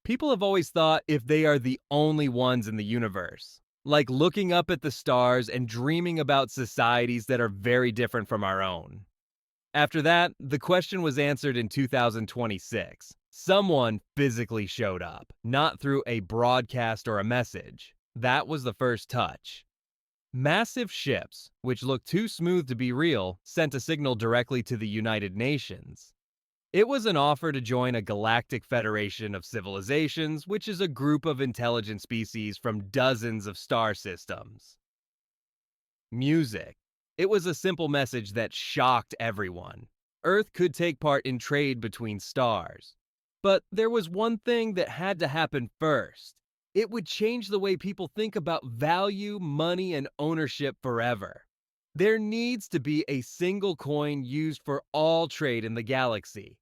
People have always thought if they are the only ones in the universe, like looking up at the stars and dreaming about societies that are very different from our own. After that, the question was answered in 2026. Someone physically showed up, not through a broadcast or a message. That was the first touch. Massive ships, which looked too smooth to be real, sent a signal directly to the United Nations. It was an offer to join a galactic federation of civilizations, which is a group of intelligent species from dozens of star systems. Music. It was a simple message that shocked everyone. Earth could take part in trade between stars. But there was one thing that had to happen first. It would change the way people think about value, money, and ownership forever. There needs to be a single coin used for all trade in the galaxy.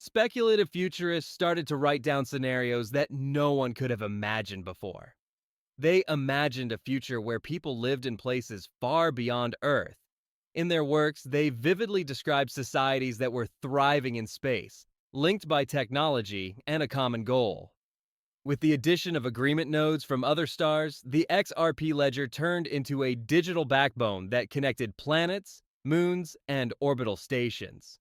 Speculative futurists started to write down scenarios that no one could have imagined before. They imagined a future where people lived in places far beyond Earth. In their works, they vividly described societies that were thriving in space, linked by technology and a common goal. With the addition of agreement nodes from other stars, the XRP ledger turned into a digital backbone that connected planets, moons, and orbital stations.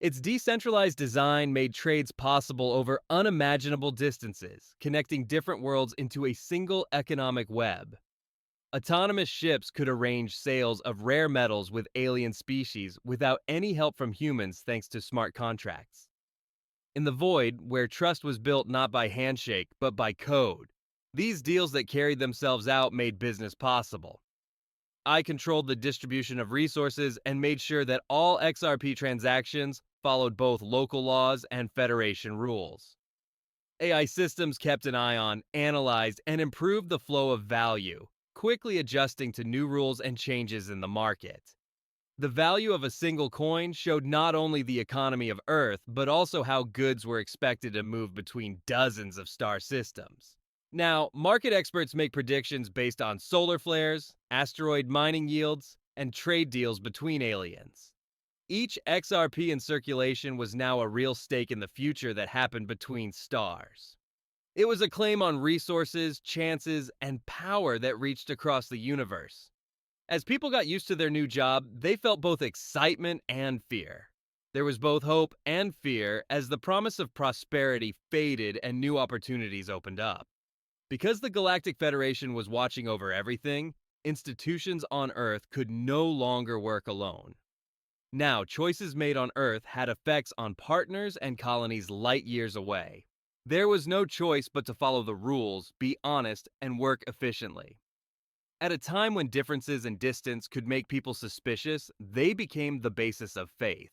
Its decentralized design made trades possible over unimaginable distances, connecting different worlds into a single economic web. Autonomous ships could arrange sales of rare metals with alien species without any help from humans thanks to smart contracts. In the void, where trust was built not by handshake but by code, these deals that carried themselves out made business possible. I controlled the distribution of resources and made sure that all XRP transactions followed both local laws and Federation rules. AI systems kept an eye on, analyzed, and improved the flow of value, quickly adjusting to new rules and changes in the market. The value of a single coin showed not only the economy of Earth, but also how goods were expected to move between dozens of star systems. Now, market experts make predictions based on solar flares, asteroid mining yields, and trade deals between aliens. Each XRP in circulation was now a real stake in the future that happened between stars. It was a claim on resources, chances, and power that reached across the universe. As people got used to their new job, they felt both excitement and fear. There was both hope and fear as the promise of prosperity faded and new opportunities opened up. Because the Galactic Federation was watching over everything, institutions on Earth could no longer work alone. Now, choices made on Earth had effects on partners and colonies light years away. There was no choice but to follow the rules, be honest, and work efficiently. At a time when differences in distance could make people suspicious, they became the basis of faith.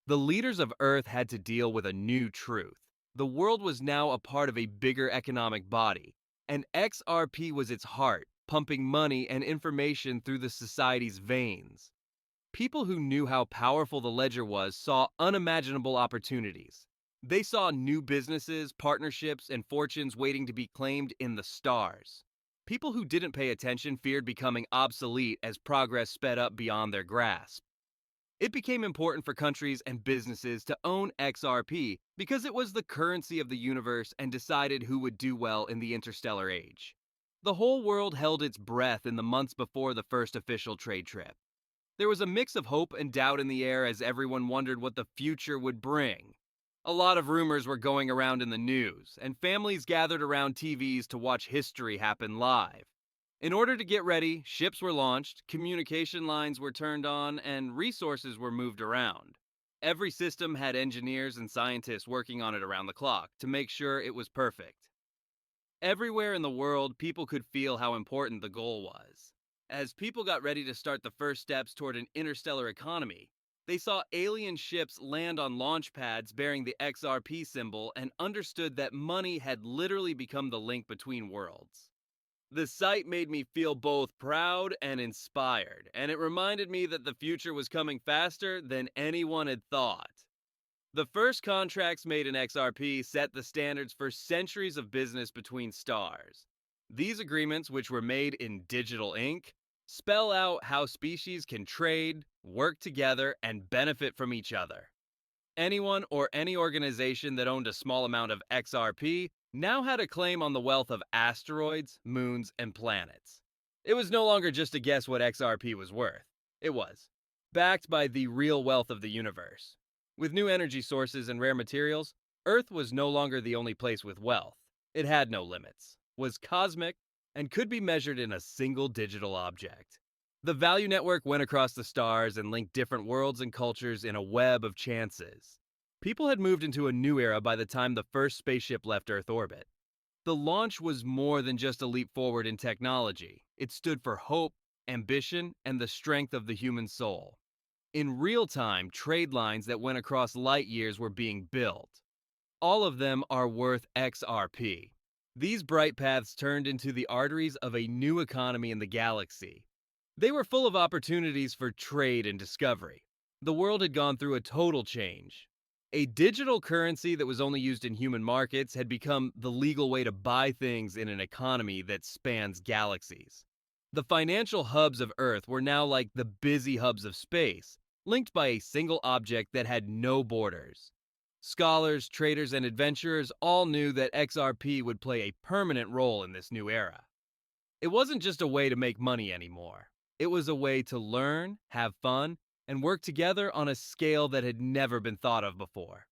The leaders of Earth had to deal with a new truth. The world was now a part of a bigger economic body, and XRP was its heart, pumping money and information through the society's veins. People who knew how powerful the ledger was saw unimaginable opportunities. They saw new businesses, partnerships, and fortunes waiting to be claimed in the stars. People who didn't pay attention feared becoming obsolete as progress sped up beyond their grasp. It became important for countries and businesses to own XRP because it was the currency of the universe and decided who would do well in the interstellar age. The whole world held its breath in the months before the first official trade trip. There was a mix of hope and doubt in the air as everyone wondered what the future would bring. A lot of rumors were going around in the news, and families gathered around TVs to watch history happen live. In order to get ready, ships were launched, communication lines were turned on, and resources were moved around. Every system had engineers and scientists working on it around the clock to make sure it was perfect. Everywhere in the world, people could feel how important the goal was. As people got ready to start the first steps toward an interstellar economy, they saw alien ships land on launch pads bearing the XRP symbol and understood that money had literally become the link between worlds. The sight made me feel both proud and inspired, and it reminded me that the future was coming faster than anyone had thought. The first contracts made in XRP set the standards for centuries of business between stars. These agreements, which were made in digital ink, spell out how species can trade, work together, and benefit from each other. Anyone or any organization that owned a small amount of XRP now had a claim on the wealth of asteroids, moons, and planets. It was no longer just a guess what XRP was worth. It was backed by the real wealth of the universe. With new energy sources and rare materials, Earth was no longer the only place with wealth. It had no limits, was cosmic, and could be measured in a single digital object. The value network went across the stars and linked different worlds and cultures in a web of chances. People had moved into a new era by the time the first spaceship left Earth orbit. The launch was more than just a leap forward in technology. It stood for hope, ambition, and the strength of the human soul. In real time, trade lines that went across light years were being built. All of them are worth XRP. These bright paths turned into the arteries of a new economy in the galaxy. They were full of opportunities for trade and discovery. The world had gone through a total change. A digital currency that was only used in human markets had become the legal way to buy things in an economy that spans galaxies. The financial hubs of Earth were now like the busy hubs of space, linked by a single object that had no borders. Scholars, traders, and adventurers all knew that XRP would play a permanent role in this new era. It wasn't just a way to make money anymore. It was a way to learn, have fun, and work together on a scale that had never been thought of before.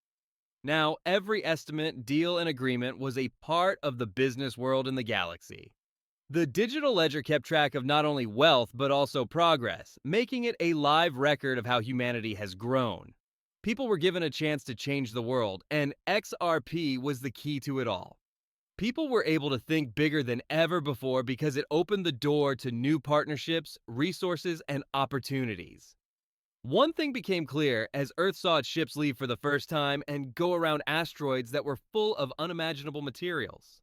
Now, every estimate, deal, and agreement was a part of the business world in the galaxy. The digital ledger kept track of not only wealth but also progress, making it a live record of how humanity has grown. People were given a chance to change the world, and XRP was the key to it all. People were able to think bigger than ever before because it opened the door to new partnerships, resources, and opportunities. One thing became clear as Earth saw its ships leave for the first time and go around asteroids that were full of unimaginable materials.